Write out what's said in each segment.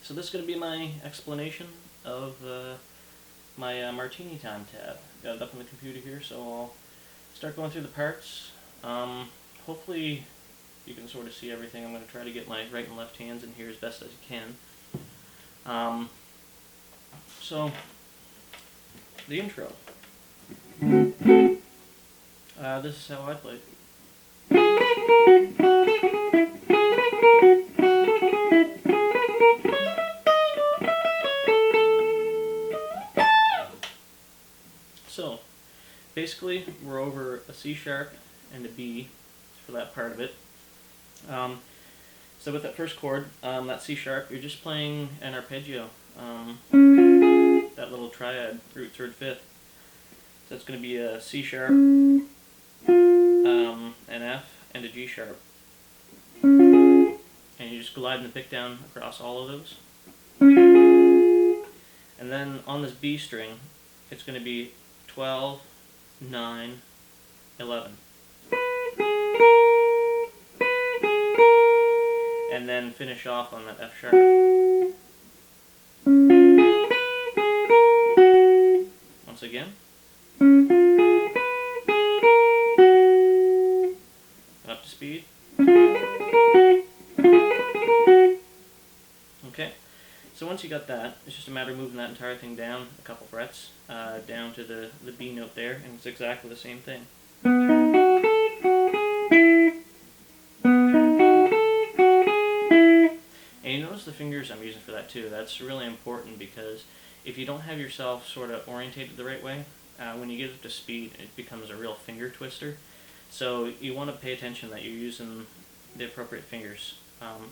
So this is going to be my explanation of my Martini Time tab. Got it up on the computer here, so I'll start going through the parts. Hopefully you can sort of see everything. I'm going to try to get my right and left hands in here as best as I can. So, the intro. This is how I play. So, basically, we're over a C sharp and a B for that part of it. So with that first chord, that C sharp, you're just playing an arpeggio, that little triad, root, third, fifth. So it's going to be a C sharp, an F, and a G sharp. And you're just gliding the pick down across all of those. And then on this B string, it's going to be 12, 9, 11. And then finish off on that F sharp. Once again. Up to speed. Okay, so once you got that, it's just a matter of moving that entire thing down a couple frets, down to the B note there, and it's exactly the same thing. And you notice the fingers I'm using for that too. That's really important because if you don't have yourself sort of orientated the right way, when you get up to speed, it becomes a real finger twister. So you want to pay attention that you're using the appropriate fingers.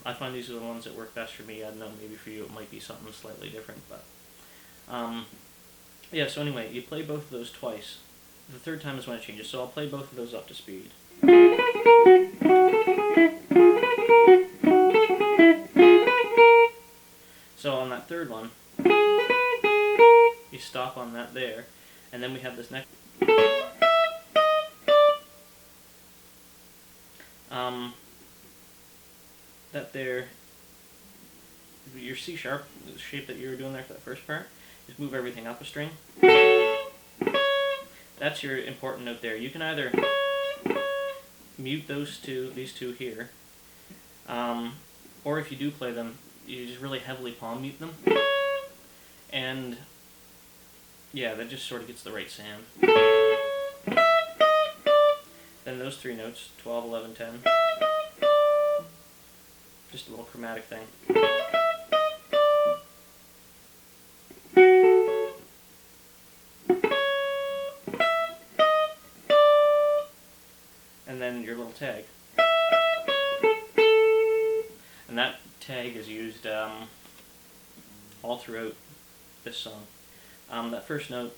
I find these are the ones that work best for me. I don't know, maybe for you it might be something slightly different, but yeah, so anyway, you play both of those twice. The third time is when it changes, so I'll play both of those up to speed. So on that third one, you stop on that there, and then we have this next. That there, your C sharp, the shape that you were doing there for that first part, just move everything up a string. That's your important note there. You can either mute these two here, or if you do play them, you just really heavily palm mute them, and yeah, that just sort of gets the right sound. Then those three notes, 12, 11, 10, just a little chromatic thing. And then your little tag. And that tag is used all throughout this song. That first note,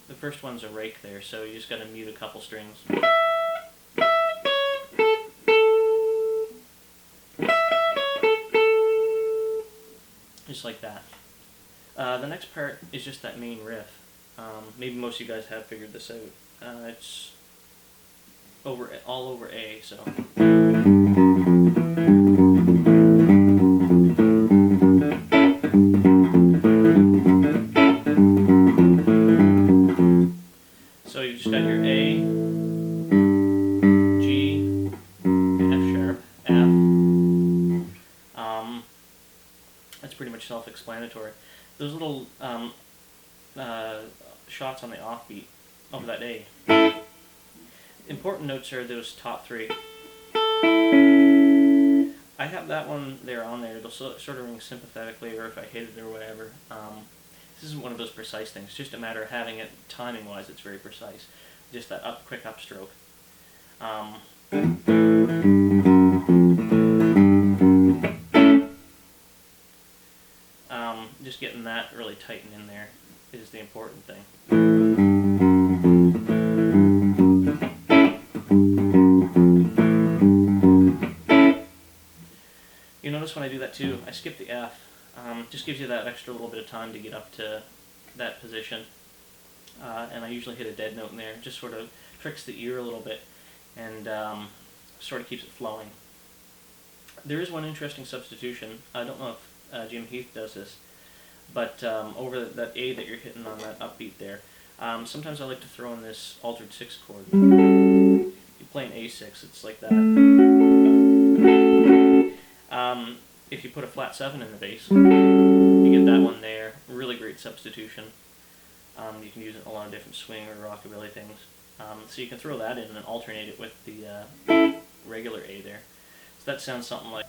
the first one's a rake there, so you just got to mute a couple strings. Just like that. The next part is just that main riff. Maybe most of you guys have figured this out. It's all over A, so. So you just got your A, G, F sharp, F. That's pretty much self-explanatory. Those little shots on the offbeat of that A. Important notes are those top three. I have that one there on there. It'll sort of ring sympathetically, or if I hit it or whatever. This isn't one of those precise things. It's just a matter of having it timing-wise. It's very precise. Just that quick upstroke. Just getting that really tightened in there is the important thing. You notice when I do that too, I skip the F. Just gives you that extra little bit of time to get up to that position. And I usually hit a dead note in there. Just sort of tricks the ear a little bit and sort of keeps it flowing. There is one interesting substitution. I don't know if Jim Heath does this, but over that A that you're hitting on that upbeat there, sometimes I like to throw in this altered 6 chord. You play an A6, it's like that. If you put a flat 7 in the bass, you get that one there. Really great substitution. You can use it in a lot of different swing or rockabilly things. So you can throw that in and alternate it with the regular A there. So that sounds something like...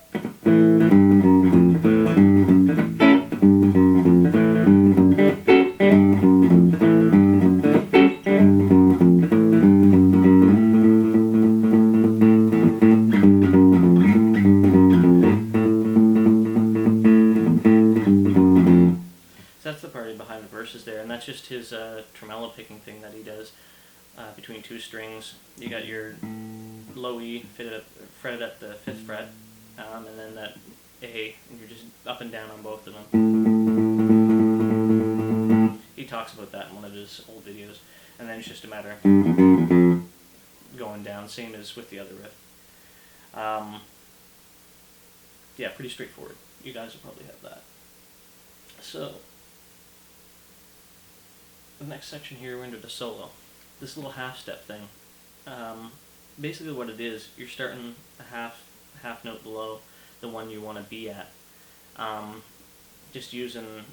That's the party behind the verses there, and that's just his tremolo picking thing that he does between 2 strings. You got your low E fretted at the 5th fret, and then that A, and you're just up and down on both of them. He talks about that in one of his old videos, and then it's just a matter of going down, same as with the other riff. Yeah, pretty straightforward. You guys will probably have that. So, the next section here, we're into the solo. This little half step thing. Basically what it is, you're starting a half note below the one you want to be at. Just using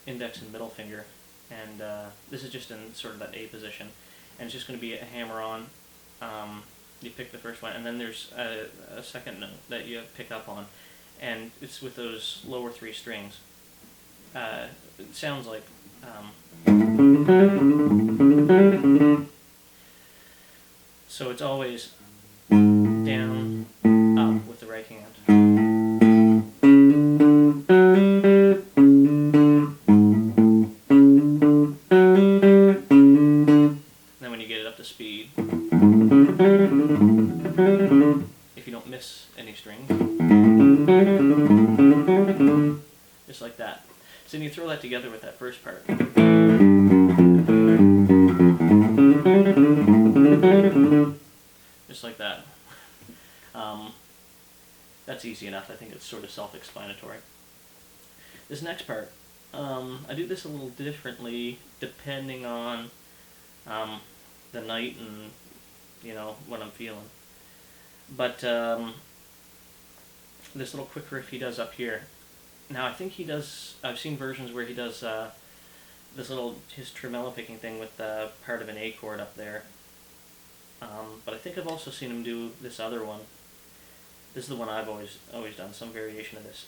index and middle finger, and this is just in sort of that A position, and it's just going to be a hammer on. You pick the first one, and then there's a second note that you pick up on, and it's with those lower 3 strings. It sounds like so it's always down, up with the right hand. Then when you get it up to speed, if you don't miss any strings, just like that. So then you throw that together with that first part. Just like that. That's easy enough. I think it's sort of self-explanatory. This next part, I do this a little differently depending on the night and, you know, what I'm feeling. But this little quick riff he does up here. Now I think he does, I've seen versions where he does his tremolo picking thing with part of an A chord up there. But I think I've also seen him do this other one. This is the one I've always done, some variation of this.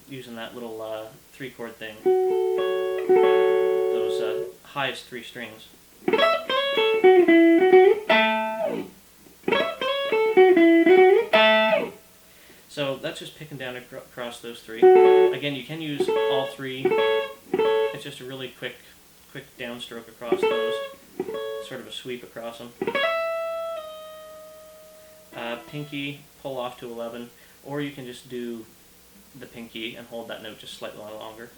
Using that little 3 chord thing. Those highest 3 strings. So that's just picking down across those 3. Again, you can use all 3. It's just a really quick downstroke across those. Sort of a sweep across them. Pinky, pull off to 11, or you can just do the pinky and hold that note just slightly longer.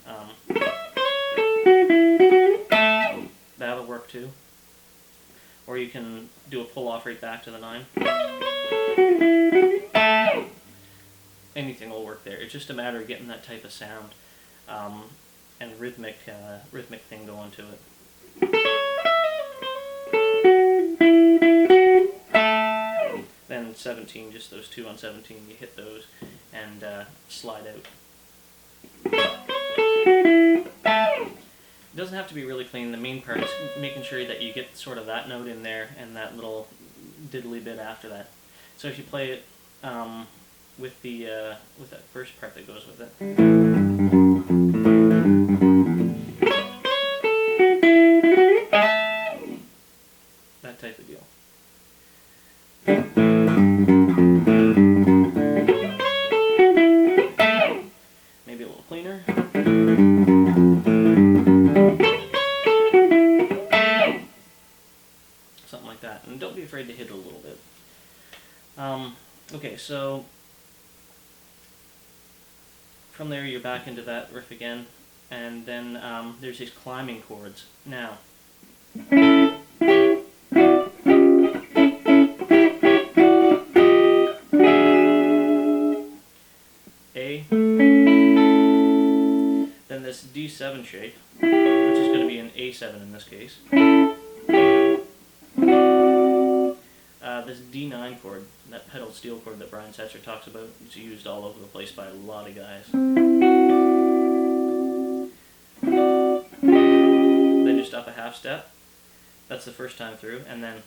That'll work too. Or you can do a pull off right back to the 9. Anything will work there. It's just a matter of getting that type of sound and rhythmic thing going to it. Then 17, just those 2 on 17, you hit those and slide out. It doesn't have to be really clean. The main part is making sure that you get sort of that note in there and that little diddly bit after that. So if you play it with that first part that goes with it. That type of deal. Maybe a little cleaner. Something like that. And don't be afraid to hit it a little bit. Okay, so from there you're back into that riff again, and then there's these climbing chords. Now, D7 shape, which is going to be an A7 in this case. This D9 chord, that pedal steel chord that Brian Setzer talks about, is used all over the place by a lot of guys. Then just up a half step. That's the first time through, and then up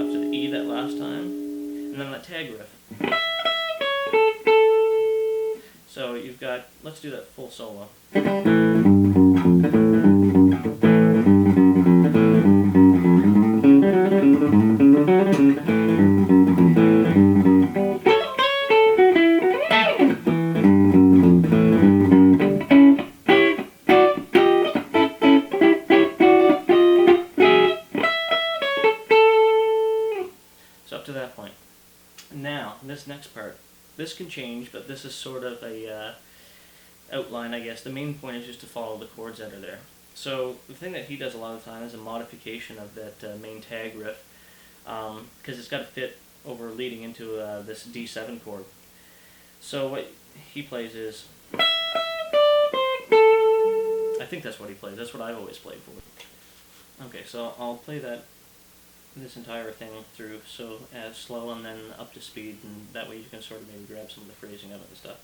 to the E that last time, and then that tag riff. So you've got, let's do that full solo. Up to that point. Now, this next part, this can change, but this is sort of a outline, I guess. The main point is just to follow the chords that are there. So the thing that he does a lot of the time is a modification of that main tag riff, because it's got to fit over leading into this D7 chord. So what he plays is, I think that's what he plays. That's what I've always played for. Okay, so I'll play this entire thing through, so as slow and then up to speed, and that way you can sort of maybe grab some of the phrasing of it and stuff.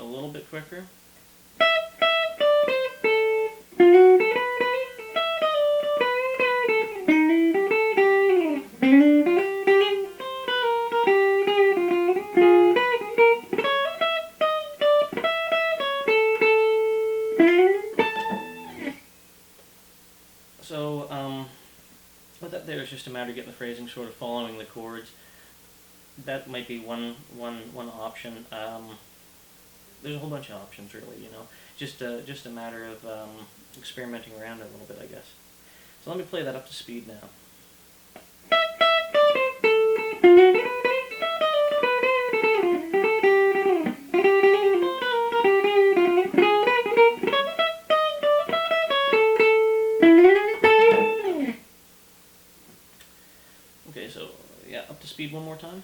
A little bit quicker. So, but that there is just a matter of getting the phrasing sort of following the chords. That might be one option. There's a whole bunch of options, really, you know. Just a matter of experimenting around a little bit, I guess. So let me play that up to speed now. Okay, so yeah, up to speed one more time.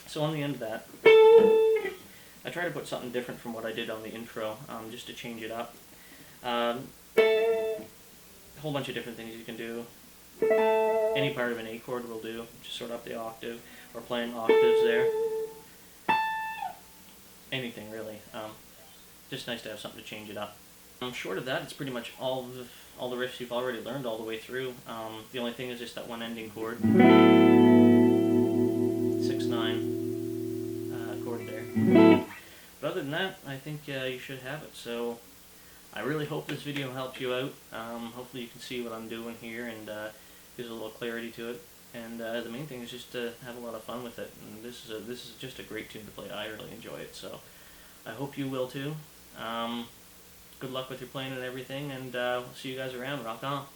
So on the end of that, I try to put something different from what I did on the intro, just to change it up. A whole bunch of different things you can do. Any part of an A chord will do, just sort of up the octave, or playing octaves there. Anything really. Just nice to have something to change it up. Short of that, it's pretty much all the riffs you've already learned all the way through. The only thing is just that one ending chord. 6/9 chord there. But other than that, I think you should have it. So I really hope this video helped you out. Hopefully you can see what I'm doing here and gives a little clarity to it. And the main thing is just to have a lot of fun with it. And this is just a great tune to play. I really enjoy it. So I hope you will too. Good luck with your playing and everything. And we'll see you guys around. Rock on.